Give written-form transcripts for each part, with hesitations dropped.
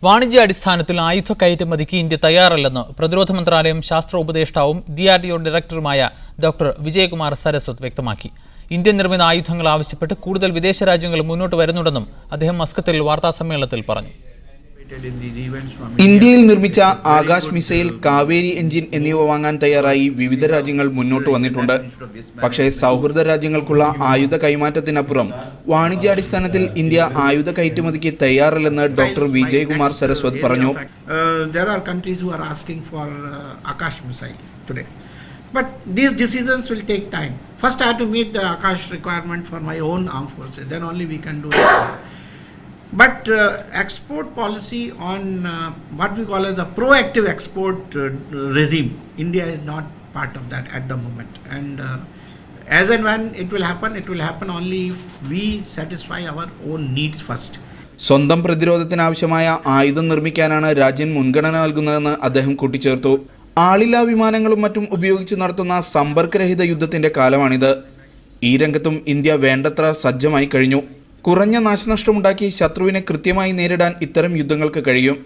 വാണിജ്യാടിസ്ഥാനത്തിൽ ആയുധ കയറ്റുമതിക്ക് ഇന്ത്യ തയ്യാറല്ലെന്ന് പ്രതിരോധ മന്ത്രാലയം ശാസ്ത്ര ഉപദേഷ്ടാവും DRDO ഡയറക്ടറുമായ ഡോക്ടർ വിജയകുമാർ സരസ്വത് വ്യക്തമാക്കി. ഇന്ത്യൻ നിർമ്മിത ആയുധങ്ങൾ ആവശ്യപ്പെട്ട് കൂടുതൽ വിദേശ രാജ്യങ്ങൾ മുന്നോട്ട് വരുന്നുണ്ടെന്നും അദ്ദേഹം മസ്കത്തിൽ വാർത്താസമ്മേളനത്തിൽ പറഞ്ഞു. ഇന്ത്യയിൽ നിർമ്മിച്ച ആകാശ് മിസൈൽ, കാവേരി എഞ്ചിൻ എന്നിവ വാങ്ങാൻ തയ്യാറായി വിവിധ രാജ്യങ്ങൾ മുന്നോട്ട് വന്നിട്ടുണ്ട്. പക്ഷേ സൗഹൃദ രാജ്യങ്ങൾക്കുള്ള ആയുധ കൈമാറ്റത്തിനപ്പുറം വാണിജ്യാടിസ്ഥാനത്തിൽ ഇന്ത്യ ആയുധ കയറ്റുമതിക്ക് തയ്യാറല്ലെന്ന് ഡോക്ടർ വിജയകുമാർ സരസ്വത് പറഞ്ഞു. But these decisions will take time. First, I have to meet the Akash requirement for my own armed forces. Then only we can do it. But export policy on what we call as the proactive export regime, India is not part of that at the moment. And as and when it will happen only if we satisfy our own needs first. സ്വന്തം പ്രതിരോധത്തിനാവശ്യമായ ആയുധം നിർമ്മിക്കാനാണ് രാജ്യം മുൻഗണന നൽകുന്നതെന്ന് അദ്ദേഹം കൂട്ടിച്ചേർത്തു. ആളില്ലാ വിമാനങ്ങളും മറ്റും ഉപയോഗിച്ച് നടത്തുന്ന സമ്പർക്കരഹിത യുദ്ധത്തിന്റെ കാലമാണിത്. ഈ രംഗത്തും ഇന്ത്യ വേണ്ടത്ര സജ്ജമായി കഴിഞ്ഞു. കുറഞ്ഞ നാശനഷ്ടമുണ്ടാക്കി ശത്രുവിനെ കൃത്യമായി നേരിടാൻ ഇത്തരം യുദ്ധങ്ങൾക്ക് കഴിയും.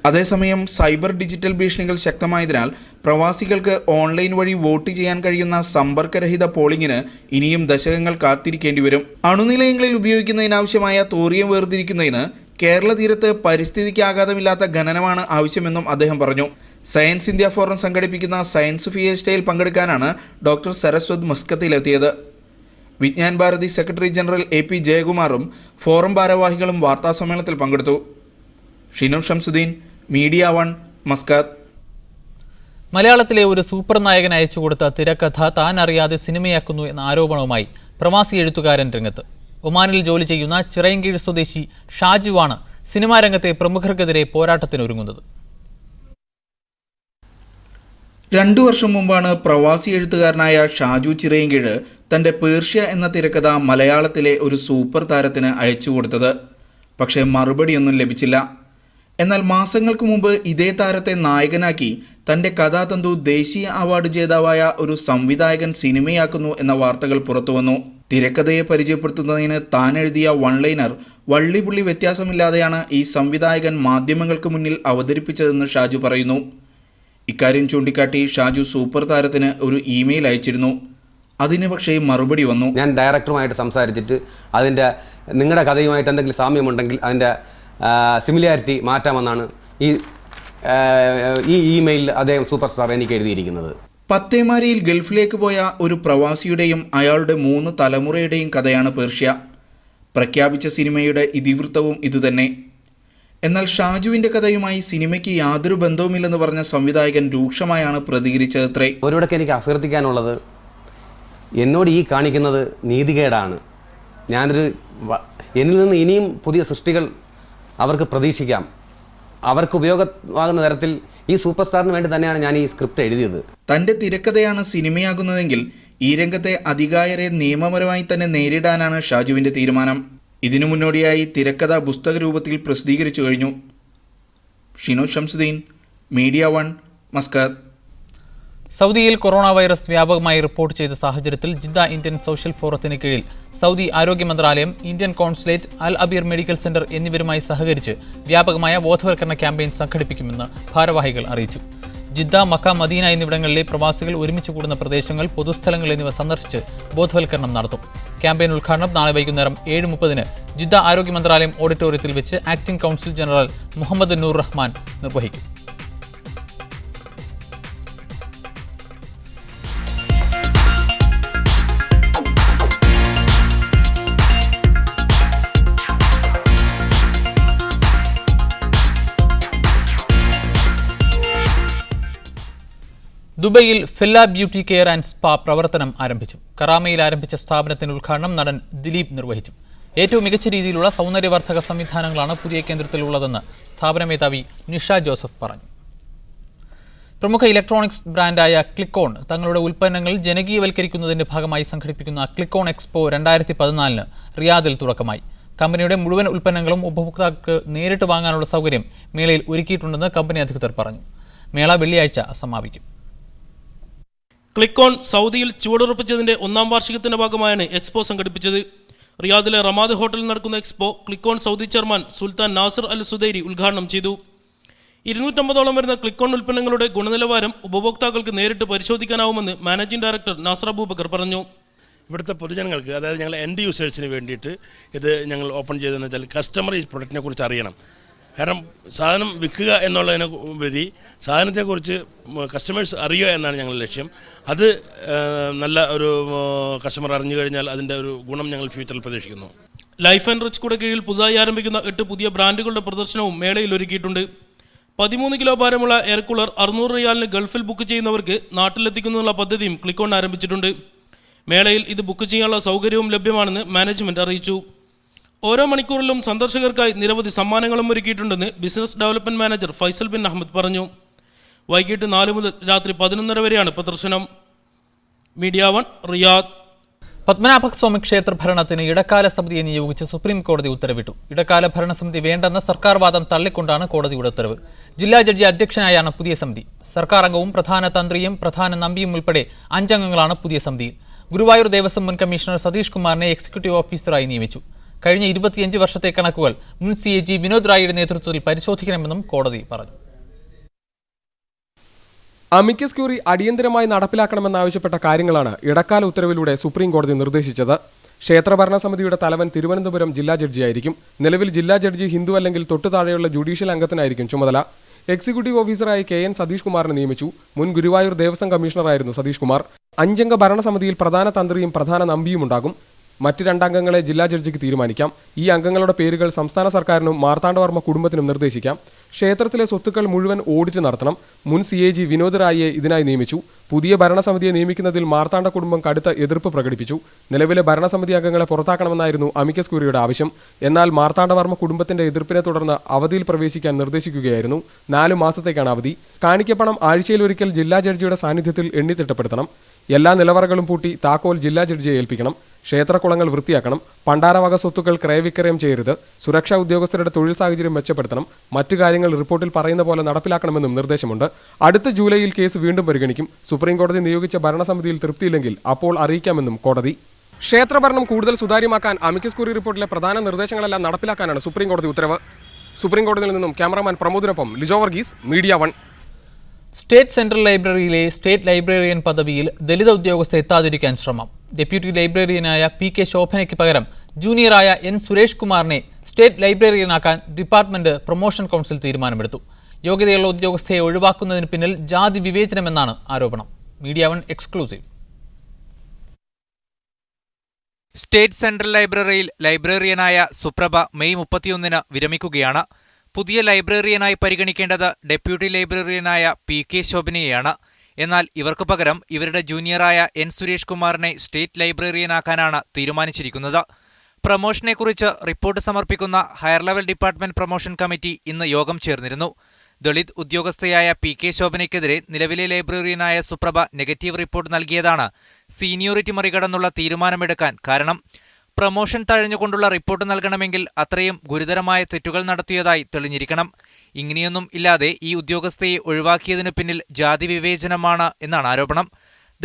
അതേസമയം സൈബർ ഡിജിറ്റൽ ഭീഷണികൾ ശക്തമായതിനാൽ പ്രവാസികൾക്ക് ഓൺലൈൻ വഴി വോട്ട് ചെയ്യാൻ കഴിയുന്ന സമ്പർക്കരഹിത പോളിംഗിന് ഇനിയും ദശകങ്ങൾ കാത്തിരിക്കേണ്ടി വരും. അണുനിലയങ്ങളിൽ ഉപയോഗിക്കുന്നതിനാവശ്യമായ തോറിയം വേർതിരിക്കുന്നതിന് കേരള തീരത്ത് പരിസ്ഥിതിക്ക് ആഘാതമില്ലാത്ത ഖനനമാണ് ആവശ്യമെന്നും അദ്ദേഹം പറഞ്ഞു. സയൻസ് ഇന്ത്യ ഫോറം സംഘടിപ്പിക്കുന്ന സയൻസ് ഫിയസ്റ്റയിൽ പങ്കെടുക്കാനാണ് ഡോക്ടർ സരസ്വത് മസ്കത്തിലെത്തിയത്. Vigyan Bharati secretary general AP ജയകുമാറും ഫോറം ഭാരവാഹികളും വാർത്താസമ്മേളനത്തിൽ പങ്കെടുത്തു. Shinu Shamsuddin, media 1, Muscat. മലയാളത്തിലെ ഒരു സൂപ്പർ നായകൻ അയച്ചുകൊടുത്ത തിരക്കഥ താൻ അറിയാതെ സിനിമയാക്കുന്നു എന്ന ആരോപണവുമായി പ്രവാസി എഴുത്തുകാരൻ രംഗത്ത്. ഒമാനിൽ ജോലി ചെയ്യുന്ന ചിറയൻകീഴ് സ്വദേശി ഷാജുവാണ് സിനിമാ രംഗത്തെ പ്രമുഖർക്കെതിരെ പോരാട്ടത്തിനൊരുങ്ങുന്നത്. 2 വർഷം മുമ്പാണ് പ്രവാസി എഴുത്തുകാരനായ ഷാജു ചിറയൻകീഴ് തൻ്റെ പേർഷ്യ എന്ന തിരക്കഥ മലയാളത്തിലെ ഒരു സൂപ്പർ താരത്തിന് അയച്ചു കൊടുത്തത്. പക്ഷേ മറുപടിയൊന്നും ലഭിച്ചില്ല. എന്നാൽ മാസങ്ങൾക്ക് മുമ്പ് ഇതേ താരത്തെ നായകനാക്കി തൻ്റെ കഥാതന്തു ദേശീയ അവാർഡ് ജേതാവായ ഒരു സംവിധായകൻ സിനിമയാക്കുന്നു എന്ന വാർത്തകൾ പുറത്തുവന്നു. തിരക്കഥയെ പരിചയപ്പെടുത്തുന്നതിന് താൻ എഴുതിയ വൺലൈനർ വള്ളിപുള്ളി വ്യത്യാസമില്ലാതെയാണ് ഈ സംവിധായകൻ മാധ്യമങ്ങൾക്ക് മുന്നിൽ അവതരിപ്പിച്ചതെന്ന് ഷാജു പറയുന്നു. ഇക്കാര്യം ചൂണ്ടിക്കാട്ടി ഷാജു സൂപ്പർ താരത്തിന് ഒരു ഇമെയിൽ അയച്ചിരുന്നു. അതിന് പക്ഷേ മറുപടി വന്നു. ഞാൻ ഡയറക്ടറുമായിട്ട് സംസാരിച്ചിട്ട് അതിൻ്റെ നിങ്ങളുടെ കഥയുമായിട്ട് എന്തെങ്കിലും സാമ്യമുണ്ടെങ്കിൽ അതിൻ്റെ സിമിലാരിറ്റി മാറ്റാമെന്നാണ് ഈ ഇമെയിലിൽ അദ്ദേഹം സൂപ്പർ സ്റ്റാർ എനിക്ക് എഴുതിയിരിക്കുന്നത്. പത്തേമാരിയിൽ ഗൾഫിലേക്ക് പോയ ഒരു പ്രവാസിയുടെയും അയാളുടെ 3 തലമുറയുടെയും കഥയാണ് പേർഷ്യ. പ്രഖ്യാപിച്ച സിനിമയുടെ ഇതിവൃത്തവും ഇതുതന്നെ. എന്നാൽ ഷാജുവിൻ്റെ കഥയുമായി സിനിമയ്ക്ക് യാതൊരു ബന്ധവുമില്ലെന്ന് പറഞ്ഞ സംവിധായകൻ രൂക്ഷമായാണ് പ്രതികരിച്ചതത്രേ. അവരോടൊക്കെ എനിക്ക് അഭ്യർത്ഥിക്കാനുള്ളത്, എന്നോട് ഈ കാണിക്കുന്നത് നീതികേടാണ്. എന്നിൽ നിന്ന് ഇനിയും പുതിയ സൃഷ്ടികൾ അവർക്ക് പ്രതീക്ഷിക്കാം. അവർക്ക് ഉപയോഗമാകുന്ന തരത്തിൽ ഈ സൂപ്പർ സ്റ്റാറിന് വേണ്ടി തന്നെയാണ് ഞാൻ ഈ സ്ക്രിപ്റ്റ് എഴുതിയത്. തൻ്റെ തിരക്കഥയാണ് സിനിമയാകുന്നതെങ്കിൽ ഈ രംഗത്തെ അധികായരെ നിയമപരമായി തന്നെ നേരിടാനാണ് ഷാജുവിൻ്റെ തീരുമാനം. ഇതിനു മുന്നോടിയായി തിരക്കഥ പുസ്തക രൂപത്തിൽ പ്രസിദ്ധീകരിച്ചു കഴിഞ്ഞു. Shinu Shamsuddin, media 1, Muscat. സൗദിയിൽ കൊറോണ വൈറസ് വ്യാപകമായി റിപ്പോർട്ട് ചെയ്ത സാഹചര്യത്തിൽ ജിദ്ദ ഇന്ത്യൻ സോഷ്യൽ ഫോറത്തിന് കീഴിൽ സൗദി ആരോഗ്യ മന്ത്രാലയം, ഇന്ത്യൻ കോൺസുലേറ്റ്, അൽ അബീർ മെഡിക്കൽ സെന്റർ എന്നിവരുമായി സഹകരിച്ച് വ്യാപകമായ ബോധവൽക്കരണ ക്യാമ്പയിൻ സംഘടിപ്പിക്കുമെന്ന് ഭാരവാഹികൾ അറിയിച്ചു. ജിദ്ദ, മക്ക, മദീന എന്നിവിടങ്ങളിലെ പ്രവാസികൾ ഒരുമിച്ച് കൂടുന്ന പ്രദേശങ്ങൾ, പൊതുസ്ഥലങ്ങൾ എന്നിവ സന്ദർശിച്ച് ബോധവൽക്കരണം നടത്തും. ക്യാമ്പയിൻ ഉദ്ഘാടനം നാളെ വൈകുന്നേരം 7:30 ജിദ്ദ ആരോഗ്യ മന്ത്രാലയം ഓഡിറ്റോറിയത്തിൽ വെച്ച് ആക്ടിംഗ് കൗൺസിൽ ജനറൽ മുഹമ്മദ് നൂർ റഹ്മാൻ നിർവഹിക്കും. ദുബൈയിൽ ഫെല്ല ബ്യൂട്ടി കെയർ ആൻഡ് സ്പാ പ്രവർത്തനം ആരംഭിച്ചു. കറാമയിൽ ആരംഭിച്ച സ്ഥാപനത്തിന്റെ ഉദ്ഘാടനം നടൻ ദിലീപ് നിർവഹിച്ചു. ഏറ്റവും മികച്ച രീതിയിലുള്ള സൗന്ദര്യവർദ്ധക സംവിധാനങ്ങളാണ് പുതിയ കേന്ദ്രത്തിലുള്ളതെന്ന് സ്ഥാപന മേധാവി നിഷ ജോസഫ് പറഞ്ഞു. പ്രമുഖ ഇലക്ട്രോണിക്സ് ബ്രാൻഡായ ക്ലിക്കോൺ തങ്ങളുടെ ഉൽപ്പന്നങ്ങൾ ജനകീയവൽക്കരിക്കുന്നതിന്റെ ഭാഗമായി സംഘടിപ്പിക്കുന്ന ക്ലിക്കോൺ എക്സ്പോ 2014 റിയാദിൽ തുടക്കമായി. കമ്പനിയുടെ മുഴുവൻ ഉൽപ്പന്നങ്ങളും ഉപഭോക്താക്കൾക്ക് നേരിട്ട് വാങ്ങാനുള്ള സൗകര്യം മേളയിൽ ഒരുക്കിയിട്ടുണ്ടെന്ന് കമ്പനി അധികൃതർ പറഞ്ഞു. മേള വെള്ളിയാഴ്ച സമാപിക്കും. ക്ലിക്കോൺ സൗദിയിൽ ചുവടുറപ്പിച്ചതിന്റെ 1ാം വാർഷികത്തിന്റെ ഭാഗമായാണ് എക്സ്പോ സംഘടിപ്പിച്ചത്. റിയാദിലെ റമാദ് ഹോട്ടലിൽ നടക്കുന്ന expo Clikon Saudi chairman Sultan Nasser Al Sudairi ഉദ്ഘാടനം ചെയ്തു. 250ഓളം വരുന്ന ക്ലിക്കോൺ ഉൽപ്പന്നങ്ങളുടെ ഗുണനിലവാരം ഉപഭോക്താക്കൾക്ക് നേരിട്ട് പരിശോധിക്കാനാവുമെന്ന് മാനേജിംഗ് ഡയറക്ടർ നാസർ അബൂബക്കർ പറഞ്ഞു. ഇവിടുത്തെ പൊതുജനങ്ങൾക്ക്, അതായത് ഞങ്ങൾ എൻഡ് യൂസേഴ്സിന് വേണ്ടിയിട്ട് ഇത് ഞങ്ങൾ ഓപ്പൺ ചെയ്തതെന്ന് വെച്ചാൽ കസ്റ്റമർ ഈ പ്രൊഡക്റ്റിനെ കുറിച്ച് അറിയണം. കാരണം സാധനം വിൽക്കുക എന്നുള്ളതിനെ ഉപരി സാധനത്തെക്കുറിച്ച് കസ്റ്റമേഴ്സ് അറിയുക എന്നാണ് ഞങ്ങളുടെ ലക്ഷ്യം. അത് നല്ല ഒരു കസ്റ്റമർ അറിഞ്ഞു കഴിഞ്ഞാൽ അതിൻ്റെ ഒരു ഗുണം ഞങ്ങൾ ഫ്യൂച്ചറിൽ പ്രതീക്ഷിക്കുന്നു. ലൈഫ് ആൻഡ് റിച്ച് കൂടെ കീഴിൽ പുതുതായി ആരംഭിക്കുന്ന 8 പുതിയ ബ്രാൻഡുകളുടെ പ്രദർശനവും മേളയിൽ ഒരുക്കിയിട്ടുണ്ട്. 13 കിലോ ഭാരമുള്ള എയർ കൂളർ 600 റിയാലിന് ഗൾഫിൽ ബുക്ക് ചെയ്യുന്നവർക്ക് നാട്ടിലെത്തിക്കുന്നതിനുള്ള പദ്ധതിയും ക്ലിക്കോൺ ആരംഭിച്ചിട്ടുണ്ട്. മേളയിൽ ഇത് ബുക്ക് ചെയ്യാനുള്ള സൗകര്യവും ലഭ്യമാണെന്ന് മാനേജ്മെന്റ് അറിയിച്ചു. ഓരോ മണിക്കൂറിലും സന്ദർശകർക്കായി നിരവധി സമ്മാനങ്ങളും ഒരുക്കിയിട്ടുണ്ടെന്ന് business development manager Faisal bin Ahmed പറഞ്ഞു. വൈകിട്ട് 4 മുതൽ രാത്രി 11:30 വരെയാണ് പ്രദർശനം. Media 1 Riyadh. പത്മനാഭസ്വാമി ക്ഷേത്ര ഭരണത്തിന് ഇടക്കാല സമിതിയെ നിയോഗിച്ച് സുപ്രീം കോടതി ഉത്തരവിട്ടു. ഇടക്കാല ഭരണസമിതി വേണ്ടെന്ന സർക്കാർ വാദം തള്ളിക്കൊണ്ടാണ് കോടതിയുടെ ഉത്തരവ്. ജില്ലാ ജഡ്ജി അധ്യക്ഷനായാണ് പുതിയ സമിതി. സർക്കാർ അംഗവും പ്രധാന തന്ത്രിയും പ്രധാന നമ്പിയും ഉൾപ്പെടെ 5 അംഗങ്ങളാണ് പുതിയ സമിതിയിൽ. ഗുരുവായൂർ ദേവസ്വം മുൻ കമ്മീഷണർ സതീഷ് കുമാറിനെ എക്സിക്യൂട്ടീവ് ഓഫീസറായി നിയമിച്ചു. കഴിഞ്ഞ 25 വർഷത്തെ കണക്കുകൾ മുൻ CAG വിനോദ് റായിയുടെ നേതൃത്വത്തിൽ പരിശോധിക്കണമെന്നും കോടതി പറഞ്ഞു. അമിക്കസ് ക്യൂറി അടിയന്തരമായി നടപ്പിലാക്കണമെന്നാവശ്യപ്പെട്ട കാര്യങ്ങളാണ് ഇടക്കാല ഉത്തരവിലൂടെ സുപ്രീം കോടതി നിർദ്ദേശിച്ചത്. ക്ഷേത്രഭരണ സമിതിയുടെ തലവൻ തിരുവനന്തപുരം ജില്ലാ ജഡ്ജിയായിരിക്കും. നിലവിൽ ജില്ലാ ജഡ്ജി ഹിന്ദു അല്ലെങ്കിൽ തൊട്ടു താഴെയുള്ള ജുഡീഷ്യൽ അംഗത്തിനായിരിക്കും ചുമതല. എക്സിക്യൂട്ടീവ് ഓഫീസറായി KN സതീഷ് കുമാറിനെ നിയമിച്ചു. മുൻ ഗുരുവായൂർ ദേവസ്വം കമ്മീഷണറായിരുന്നു സതീഷ് കുമാർ. 5 അംഗ ഭരണസമിതിയിൽ പ്രധാന തന്ത്രിയും പ്രധാന നമ്പിയും ഉണ്ടാകും. മറ്റ് 2 അംഗങ്ങളെ ജില്ലാ ജഡ്ജിക്ക് തീരുമാനിക്കാം. ഈ അംഗങ്ങളുടെ പേരുകൾ സംസ്ഥാന സർക്കാരിനും മാർത്താണ്ഡവർമ്മ കുടുംബത്തിനും നിർദ്ദേശിക്കാം. ക്ഷേത്രത്തിലെ സ്വത്തുക്കൾ മുഴുവൻ ഓഡിറ്റ് നടത്തണം. മുൻ CAG വിനോദ് റായിയെ ഇതിനായി നിയമിച്ചു. പുതിയ ഭരണസമിതിയെ നിയമിക്കുന്നതിൽ മാർത്താണ്ഡ കുടുംബം കടുത്ത എതിർപ്പ് പ്രകടിപ്പിച്ചു. നിലവിലെ ഭരണസമിതി അംഗങ്ങളെ പുറത്താക്കണമെന്നായിരുന്നു അമിക്കസ് ക്യൂറിയുടെ ആവശ്യം. എന്നാൽ മാർത്താണ്ഡവർമ്മ കുടുംബത്തിന്റെ എതിർപ്പിനെ തുടർന്ന് അവധിയിൽ പ്രവേശിക്കാൻ നിർദ്ദേശിക്കുകയായിരുന്നു. 4 മാസത്തേക്കാണ് അവധി. കാണിക്കപ്പണം ആഴ്ചയിലൊരിക്കൽ ജില്ലാ ജഡ്ജിയുടെ സാന്നിധ്യത്തിൽ എണ്ണിത്തിട്ടപ്പെടുത്തണം. എല്ലാ നിലവറകളും പൂട്ടി താക്കോൽ ജില്ലാ ജഡ്ജിയെ ഏൽപ്പിക്കണം. ക്ഷേത്രക്കുളങ്ങൾ വൃത്തിയാക്കണം. പണ്ടാരവക സ്വത്തുക്കൾ ക്രയവിക്രയം ചെയ്യരുത്. സുരക്ഷാ ഉദ്യോഗസ്ഥരുടെ തൊഴിൽ സാഹചര്യം മെച്ചപ്പെടുത്തണം. മറ്റു കാര്യങ്ങൾ റിപ്പോർട്ടിൽ പറയുന്ന പോലെ നടപ്പിലാക്കണമെന്നും നിർദ്ദേശമുണ്ട്. അടുത്ത ജൂലൈയിൽ കേസ് വീണ്ടും പരിഗണിക്കും. സുപ്രീംകോടതി നിയോഗിച്ച ഭരണസമിതിയിൽ തൃപ്തിയില്ലെങ്കിൽ അപ്പോൾ അറിയിക്കാമെന്നും കോടതി. ക്ഷേത്രഭരണം കൂടുതൽ സുതാര്യമാക്കാൻ അമിക്കസ് ക്യൂറി റിപ്പോർട്ടിലെ പ്രധാന നിർദ്ദേശങ്ങളെല്ലാം നടപ്പിലാക്കാനാണ് സുപ്രീംകോടതി ഉത്തരവ്. സുപ്രീംകോടതിയിൽ നിന്നും ക്യാമറാമാൻ പ്രമോദിനൊപ്പം Lijo Varghese, media 1. State central ലൈബ്രറിയിലെ സ്റ്റേറ്റ് ലൈബ്രറിയൻ പദവിയിൽ ദലിത ഉദ്യോഗസ്ഥ എത്താതിരിക്കാൻ ശ്രമം. ഡെപ്യൂട്ടി ലൈബ്രറിയനായ PK ശോഭനയ്ക്ക് പകരം ജൂനിയറായ N സുരേഷ് കുമാറിനെ സ്റ്റേറ്റ് ലൈബ്രറിയനാക്കാൻ ഡിപ്പാർട്ട്മെന്റ് പ്രൊമോഷൻ കൗൺസിൽ തീരുമാനമെടുത്തു. യോഗ്യതയുള്ള ഉദ്യോഗസ്ഥയെ ഒഴിവാക്കുന്നതിന് പിന്നിൽ ജാതി വിവേചനമെന്നാണ് ആരോപണം. Media 1 exclusive. സ്റ്റേറ്റ് സെൻട്രൽ ലൈബ്രറിയിൽ ലൈബ്രറിയനായ സുപ്രഭ മെയ് 31 വിരമിക്കുകയാണ്. പുതിയ ലൈബ്രറിയനായി പരിഗണിക്കേണ്ടത് ഡെപ്യൂട്ടി ലൈബ്രറിയനായ PK ശോഭനയെയാണ്. എന്നാൽ ഇവർക്ക് പകരം ഇവരുടെ ജൂനിയറായ N സുരേഷ് കുമാറിനെ സ്റ്റേറ്റ് ലൈബ്രറിയനാക്കാനാണ് തീരുമാനിച്ചിരിക്കുന്നത്. പ്രമോഷനെക്കുറിച്ച് റിപ്പോർട്ട് സമർപ്പിക്കുന്ന higher level department promotion committee ഇന്ന് യോഗം ചേർന്നിരുന്നു. ദളിത് ഉദ്യോഗസ്ഥയായ PK ശോഭനയ്ക്കെതിരെ നിലവിലെ ലൈബ്രറിയനായ സുപ്രഭ നെഗറ്റീവ് റിപ്പോർട്ട് നൽകിയതാണ് സീനിയോറിറ്റി മറികടന്നുള്ള തീരുമാനമെടുക്കാൻ കാരണം. പ്രമോഷൻ തഴഞ്ഞുകൊണ്ടുള്ള റിപ്പോർട്ട് നൽകണമെങ്കിൽ അത്രയും ഗുരുതരമായ തെറ്റുകൾ നടത്തിയതായി തെളിഞ്ഞിരിക്കണം. ഇങ്ങനെയൊന്നും ഇല്ലാതെ ഈ ഉദ്യോഗസ്ഥയെ ഒഴിവാക്കിയതിനു പിന്നിൽ ജാതി വിവേചനമാണ് എന്നാണ് ആരോപണം.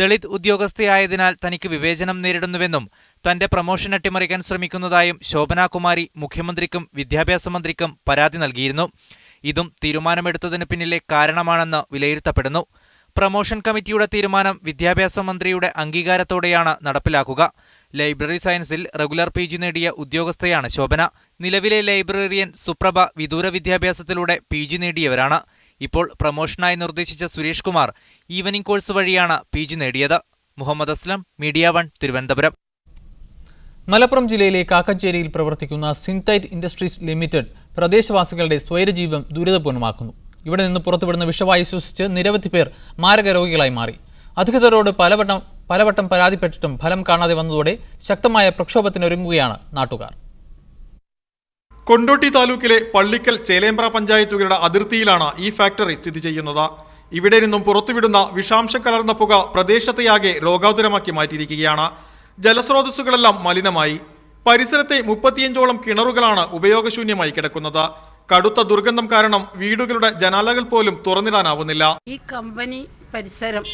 ദളിത് ഉദ്യോഗസ്ഥയായതിനാൽ തനിക്ക് വിവേചനം നേരിടുന്നുവെന്നും തന്റെ പ്രമോഷൻ അട്ടിമറിക്കാൻ ശ്രമിക്കുന്നതായും ശോഭനാകുമാരി മുഖ്യമന്ത്രിക്കും വിദ്യാഭ്യാസ മന്ത്രിക്കും പരാതി നൽകിയിരുന്നു. ഇതും തീരുമാനമെടുത്തതിന് പിന്നിലെ കാരണമാണെന്ന് വിലയിരുത്തപ്പെടുന്നു. പ്രമോഷൻ കമ്മിറ്റിയുടെ തീരുമാനം വിദ്യാഭ്യാസ മന്ത്രിയുടെ അംഗീകാരത്തോടെയാണ് നടപ്പിലാക്കുക. ലൈബ്രറി സയൻസിൽ റെഗുലർ PG നേടിയ ഉദ്യോഗസ്ഥയാണ് ശോഭന. നിലവിലെ ലൈബ്രറിയൻ സുപ്രഭ വിദൂര വിദ്യാഭ്യാസത്തിലൂടെ PG നേടിയവരാണ്. ഇപ്പോൾ പ്രമോഷനായി നിർദ്ദേശിച്ച സുരേഷ് കുമാർ ഈവനിംഗ് കോഴ്സ് വഴിയാണ് PG നേടിയത്. മുഹമ്മദ് അസ്ലം, മീഡിയ 1, തിരുവനന്തപുരം. മലപ്പുറം ജില്ലയിലെ കാക്കഞ്ചേരിയിൽ പ്രവർത്തിക്കുന്ന സിന്തൈറ്റ് ഇൻഡസ്ട്രീസ് ലിമിറ്റഡ് പ്രദേശവാസികളുടെ സ്വൈരജീവിതം ദുരിതപൂർണ്ണമാക്കുന്നു. ഇവിടെ നിന്ന് പുറത്തുവിടുന്ന വിഷവായു ശ്വസിച്ച് നിരവധി പേർ മാരക രോഗികളായി മാറി. അധികൃതരോട് പലവട്ടം പരാതിപ്പെട്ടിട്ടും ഫലം കാണാതെ വന്നതോടെ ശക്തമായ പ്രക്ഷോഭത്തിനൊരുങ്ങുകയാണ് നാട്ടുകാർ. കൊണ്ടോട്ടി താലൂക്കിലെ പള്ളിക്കൽ ചേലേമ്പ്ര പഞ്ചായത്തുകളുടെ അതിർത്തിയിലാണ് ഈ ഫാക്ടറി സ്ഥിതി ചെയ്യുന്നത്. ഇവിടെ നിന്നും പുറത്തുവിടുന്ന വിഷാംശം കലർന്ന പുക പ്രദേശത്തെയാകെ രോഗാതുരമാക്കി മാറ്റിയിരിക്കുകയാണ്. ജലസ്രോതസ്സുകളെല്ലാം മലിനമായി. പരിസരത്തെ 35ഓളം കിണറുകളാണ് ഉപയോഗശൂന്യമായി കിടക്കുന്നത്. കടുത്ത ദുർഗന്ധം കാരണം വീടുകളുടെ ജനാലകൾ പോലും തുറന്നിടാനാവുന്നില്ല. ഈ കമ്പനി പരിസരം,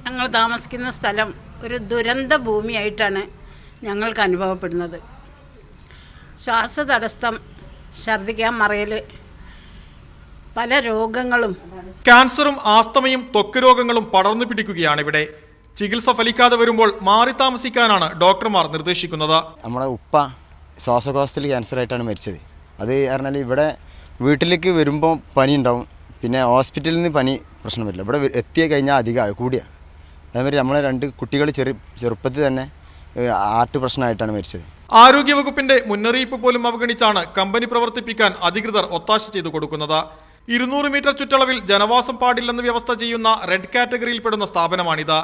ഞങ്ങൾ താമസിക്കുന്ന സ്ഥലം ഒരു ദുരന്ത ഭൂമിയായിട്ടാണ് ഞങ്ങൾക്ക് അനുഭവപ്പെടുന്നത്. ശ്വാസതടസ്സം, ഛർദ്ദിക്കാൻ മറയൽ, പല രോഗങ്ങളും. ക്യാൻസറും ആസ്തമയും ത്വക്ക് രോഗങ്ങളും പടർന്നു പിടിക്കുകയാണ് ഇവിടെ. ചികിത്സ ഫലിക്കാതെ വരുമ്പോൾ മാറി താമസിക്കാനാണ് ഡോക്ടർമാർ നിർദ്ദേശിക്കുന്നത്. നമ്മുടെ ഉപ്പ ശ്വാസകോശത്തിൽ ക്യാൻസറായിട്ടാണ് മരിച്ചത്. അത് പറഞ്ഞാൽ ഇവിടെ വീട്ടിലേക്ക് വരുമ്പോൾ പനി ഉണ്ടാവും, പിന്നെ ഹോസ്പിറ്റലിൽ നിന്ന് പനി പ്രശ്നം വരില്ല. ഇവിടെ എത്തിയ കഴിഞ്ഞാൽ അധികം കൂടിയ. അതേമാതിരി നമ്മളെ 2 കുട്ടികൾ ചെറുപ്പത്തിൽ തന്നെ ഹാർട്ട് പ്രശ്നമായിട്ടാണ് മരിച്ചത്. ആരോഗ്യവകുപ്പിന്റെ മുന്നറിയിപ്പ് പോലും അവഗണിച്ചാണ് കമ്പനി പ്രവർത്തിപ്പിക്കാൻ അധികൃതർ ഒത്താശ ചെയ്തു കൊടുക്കുന്നത്. 200 മീറ്റർ ചുറ്റളവിൽ ജനവാസം പാടില്ലെന്ന് വ്യവസ്ഥ ചെയ്യുന്ന റെഡ് കാറ്റഗറിയിൽപ്പെടുന്ന സ്ഥാപനമാണിത്.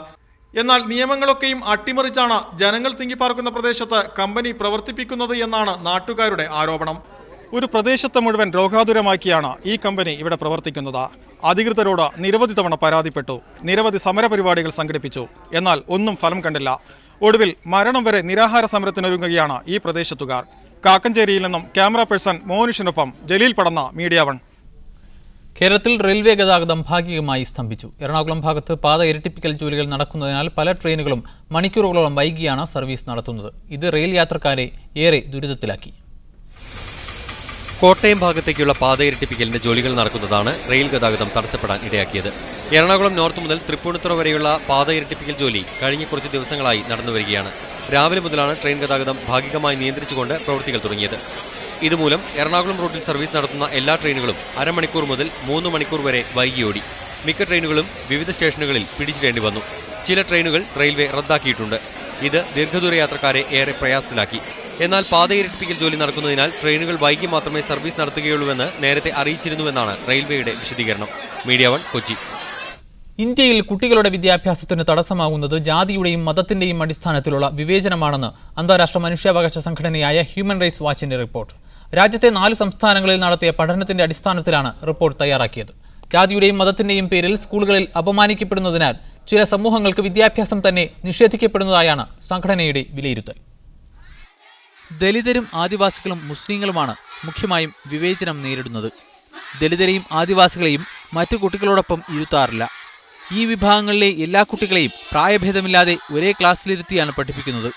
എന്നാൽ നിയമങ്ങളൊക്കെയും അട്ടിമറിച്ചാണ് ജനങ്ങൾ തിങ്ങിപ്പാർക്കുന്ന പ്രദേശത്ത് കമ്പനി പ്രവർത്തിപ്പിക്കുന്നത് എന്നാണ് നാട്ടുകാരുടെ ആരോപണം. ഒരു പ്രദേശത്തെ മുഴുവൻ രോഗാതുരമാക്കിയാണ് ഈ കമ്പനി ഇവിടെ പ്രവർത്തിക്കുന്നത്. അധികൃതരോട് നിരവധി തവണ പരാതിപ്പെട്ടു, നിരവധി സമരപരിപാടികൾ സംഘടിപ്പിച്ചു, എന്നാൽ ഒന്നും ഫലം കണ്ടില്ല. ഒടുവിൽ മരണം വരെ നിരാഹാര സമരത്തിനൊരുങ്ങുകയാണ് ഈ പ്രദേശത്തുകാർ. കാക്കഞ്ചേരിയിൽ നിന്നും ക്യാമറ പേഴ്സൺ മോഹനിഷിനൊപ്പം ജലീൽ പടന്ന, മീഡിയ 1. കേരളത്തിൽ റെയിൽവേ ഗതാഗതം ഭാഗികമായി സ്തംഭിച്ചു. എറണാകുളം ഭാഗത്ത് പാത ഇരട്ടിപ്പിക്കൽ ജോലികൾ നടക്കുന്നതിനാൽ പല ട്രെയിനുകളും മണിക്കൂറുകളോളം വൈകിയാണ് സർവീസ് നടത്തുന്നത്. ഇത് റെയിൽ യാത്രക്കാരെ ഏറെ ദുരിതത്തിലാക്കി. കോട്ടയം ഭാഗത്തേക്കുള്ള പാത ഇരട്ടിപ്പിക്കലിന്റെ ജോലികൾ നടക്കുന്നതാണ് റെയിൽ ഗതാഗതം തടസ്സപ്പെടാൻ ഇടയാക്കിയത്. എറണാകുളം നോർത്ത് മുതൽ തൃപ്പൂണിത്തുറ വരെയുള്ള പാത ഇരട്ടിപ്പിക്കൽ ജോലി കഴിഞ്ഞ കുറച്ച് ദിവസങ്ങളായി നടന്നുവരികയാണ്. രാവിലെ മുതലാണ് ട്രെയിൻ ഗതാഗതം ഭാഗികമായി നിയന്ത്രിച്ചുകൊണ്ട് പ്രവൃത്തികൾ തുടങ്ങിയത്. ഇതുമൂലം എറണാകുളം റൂട്ടിൽ സർവീസ് നടത്തുന്ന എല്ലാ ട്രെയിനുകളും അരമണിക്കൂർ മുതൽ 3 മണിക്കൂർ വരെ വൈകിയോടി. മിക്ക ട്രെയിനുകളും വിവിധ സ്റ്റേഷനുകളിൽ പിടിച്ചിടേണ്ടി വന്നു. ചില ട്രെയിനുകൾ റെയിൽവേ റദ്ദാക്കിയിട്ടുണ്ട്. ഇത് ദീർഘദൂര യാത്രക്കാരെ ഏറെ പ്രയാസത്തിലാക്കി. എന്നാൽ പാത ഇരട്ടിപ്പിക്കൽ ജോലി നടക്കുന്നതിനാൽ ട്രെയിനുകൾ വൈകി മാത്രമേ സർവീസ് നടത്തുകയുള്ളൂവെന്ന് നേരത്തെ അറിയിച്ചിരുന്നുവെന്നാണ് റെയിൽവേയുടെ വിശദീകരണം. മീഡിയ 1 കൊച്ചി. ഇന്ത്യയിൽ കുട്ടികളുടെ വിദ്യാഭ്യാസത്തിന് തടസ്സമാകുന്നത് ജാതിയുടെയും മതത്തിന്റെയും അടിസ്ഥാനത്തിലുള്ള വിവേചനമാണെന്ന് അന്താരാഷ്ട്ര മനുഷ്യാവകാശ സംഘടനയായ ഹ്യൂമൻ റൈറ്റ്സ് വാച്ചിന്റെ റിപ്പോർട്ട്. രാജ്യത്തെ 4 സംസ്ഥാനങ്ങളിൽ നടത്തിയ പഠനത്തിന്റെ അടിസ്ഥാനത്തിലാണ് റിപ്പോർട്ട് തയ്യാറാക്കിയത്. ജാതിയുടെയും മതത്തിന്റെയും പേരിൽ സ്കൂളുകളിൽ അപമാനിക്കപ്പെടുന്നതിനാൽ ചില സമൂഹങ്ങൾക്ക് വിദ്യാഭ്യാസം തന്നെ നിഷേധിക്കപ്പെടുന്നതായാണ് സംഘടനയുടെ വിലയിരുത്തൽ. ദലിതരും ആദിവാസികളും മുസ്ലിങ്ങളുമാണ് മുഖ്യമായും വിവേചനം നേരിടുന്നത്. ദലിതരെയും ആദിവാസികളെയും മറ്റു കുട്ടികളോടൊപ്പം ഇരുത്താറില്ല. ഈ വിഭാഗങ്ങളിലെ എല്ലാ കുട്ടികളെയും പ്രായഭേദമില്ലാതെ ഒരേ ക്ലാസ്സിലിരുത്തിയാണ് പഠിപ്പിക്കുന്നത്.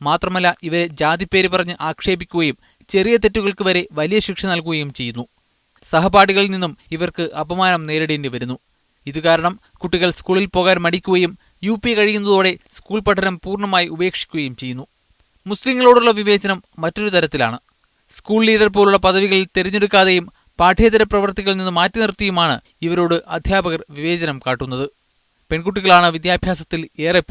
മാത്രമല്ല, ഇവരെ ജാതിപ്പേര് പറഞ്ഞ് ആക്ഷേപിക്കുകയും ചെറിയ തെറ്റുകൾക്ക് വരെ വലിയ ശിക്ഷ നൽകുകയും ചെയ്യുന്നു. സഹപാഠികളിൽ നിന്നും ഇവർക്ക് അപമാനം നേരിടേണ്ടി വരുന്നു. ഇത് കാരണം കുട്ടികൾ സ്കൂളിൽ പോകാൻ മടിക്കുകയും UP കഴിയുന്നതോടെ സ്കൂൾ പഠനം പൂർണ്ണമായി ഉപേക്ഷിക്കുകയും ചെയ്യുന്നു. മുസ്ലിങ്ങളോടുള്ള വിവേചനം മറ്റൊരു തരത്തിലാണ്. സ്കൂൾ ലീഡർ പോലുള്ള പദവികളിൽ തിരഞ്ഞെടുക്കാതെയും പാഠ്യേതര പ്രവൃത്തികളിൽ നിന്ന് മാറ്റി നിർത്തിയുമാണ് ഇവരോട് അധ്യാപകർ വിവേചനം കാട്ടുന്നത്. പെൺകുട്ടികളാണ് വിദ്യാഭ്യാസത്തിൽ ഏറെ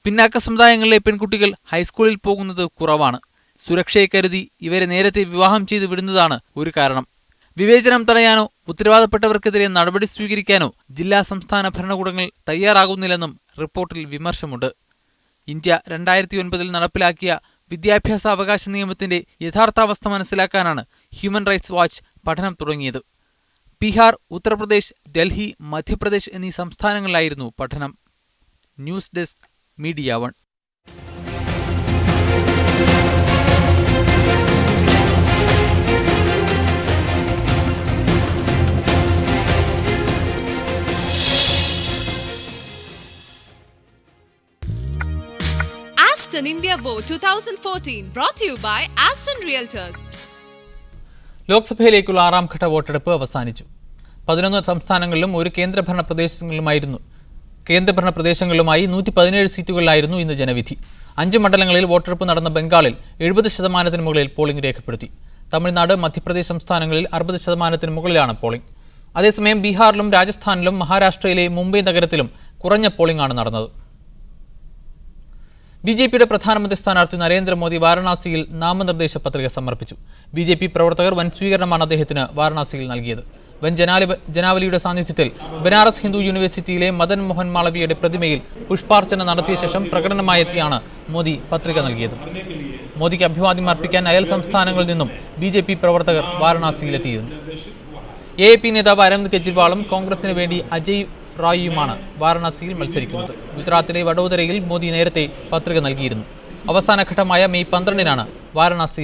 പിന്നാക്ക സമുദായങ്ങളിലെ പെൺകുട്ടികൾ ഹൈസ്കൂളിൽ പോകുന്നത് കുറവാണ്. സുരക്ഷയെ കരുതി ഇവരെ നേരത്തെ വിവാഹം ചെയ്ത് വിടുന്നതാണ് ഒരു കാരണം. വിവേചനം തടയാനോ ഉത്തരവാദപ്പെട്ടവർക്കെതിരെ നടപടി സ്വീകരിക്കാനോ ജില്ലാ സംസ്ഥാന ഭരണകൂടങ്ങൾ തയ്യാറാകുന്നില്ലെന്നും റിപ്പോർട്ടിൽ വിമർശമുണ്ട്. ഇന്ത്യ 2009 നടപ്പിലാക്കിയ വിദ്യാഭ്യാസ അവകാശ നിയമത്തിന്റെ യഥാർത്ഥാവസ്ഥ മനസ്സിലാക്കാനാണ് ഹ്യൂമൻ റൈറ്റ്സ് വാച്ച് പഠനം തുടങ്ങിയത്. ബീഹാർ, ഉത്തർപ്രദേശ്, ഡൽഹി, മധ്യപ്രദേശ് എന്നീ സംസ്ഥാനങ്ങളിലായിരുന്നു പഠനം. News desk, media 1. Aston India Vote 2014 brought to you by Aston Realtors. ലോക്സഭയിലേക്കുള്ള 6ാം ഘട്ട വോട്ടെടുപ്പ് അവസാനിച്ചു. 11 സംസ്ഥാനങ്ങളിലും ഒരു കേന്ദ്രഭരണ പ്രദേശങ്ങളിലുമായി 117 സീറ്റുകളിലായിരുന്നു ഇന്ന് ജനവിധി. 5 മണ്ഡലങ്ങളിൽ വോട്ടെടുപ്പ് നടന്ന ബംഗാളിൽ 70% മുകളിൽ പോളിംഗ് രേഖപ്പെടുത്തി. തമിഴ്നാട്, മധ്യപ്രദേശ് സംസ്ഥാനങ്ങളിൽ 60% മുകളിലാണ് പോളിംഗ്. അതേസമയം ബീഹാറിലും രാജസ്ഥാനിലും മഹാരാഷ്ട്രയിലെ മുംബൈ നഗരത്തിലും കുറഞ്ഞ പോളിംഗ് ആണ് നടന്നത്. BJPയുടെ പ്രധാനമന്ത്രി സ്ഥാനാർത്ഥി നരേന്ദ്രമോദി വാരണാസിയിൽ നാമനിർദ്ദേശ പത്രിക സമർപ്പിച്ചു. BJP പ്രവർത്തകർ വൻ സ്വീകരണമാണ് അദ്ദേഹത്തിന് വാരണാസിയിൽ നൽകിയത്. വൻ ജനാവലിയുടെ സാന്നിധ്യത്തിൽ ബനാറസ് ഹിന്ദു യൂണിവേഴ്സിറ്റിയിലെ മദൻ മോഹൻ മാളവിയയുടെ പ്രതിമയിൽ പുഷ്പാർച്ചന നടത്തിയ ശേഷം പ്രകടനമായെത്തിയാണ് മോദി പത്രിക നൽകിയത്. മോദിക്ക് അഭിവാദ്യം അർപ്പിക്കാൻ അയൽ സംസ്ഥാനങ്ങളിൽ നിന്നും BJP പ്രവർത്തകർ വാരണാസിയിലെത്തിയിരുന്നു. AAP നേതാവ് അരവിന്ദ് കെജ്രിവാളും കോൺഗ്രസിന് വേണ്ടി അജയ് റായിയുമാണ് വാരണാസിയിൽ മത്സരിക്കുന്നത്. ഗുജറാത്തിലെ വഡോദരയിൽ മോദി നേരത്തെ പത്രിക നൽകിയിരുന്നു. അവസാനഘട്ടമായ മെയ് 12-നാണ് വാരണാസിയിലെ